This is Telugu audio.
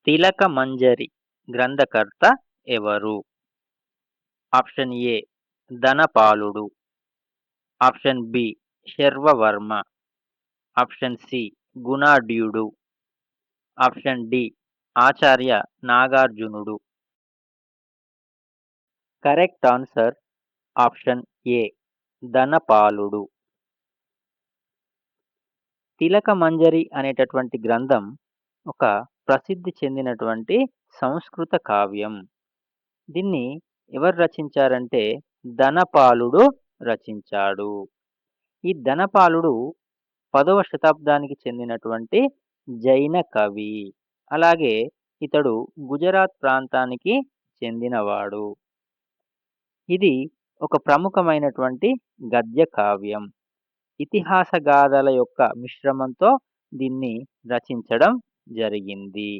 తిలకమంజరి గ్రంథకర్త ఎవరు? ఆప్షన్ ఏ ధనపాలుడు, option B Sharvavarma, option C గుణాఢ్యుడు, ఆప్షన్ డి ఆచార్య నాగార్జునుడు. కరెక్ట్ ఆన్సర్ ఆప్షన్ ఏ ధనపాలుడు. తిలకమంజరి అనేటటువంటి గ్రంథం ఒక ప్రసిద్ధి చెందినటువంటి సంస్కృత కావ్యం. దీన్ని ఎవరు రచించారంటే ధనపాలుడు రచించాడు. ఈ ధనపాలుడు 10వ శతాబ్దానికి చెందినటువంటి జైన కవి. అలాగే ఇతడు గుజరాత్ ప్రాంతానికి చెందినవాడు. ఇది ఒక ప్రముఖమైనటువంటి గద్య కావ్యం. ఇతిహాస గాథల యొక్క మిశ్రమంతో దీన్ని రచించడం జరిగింది.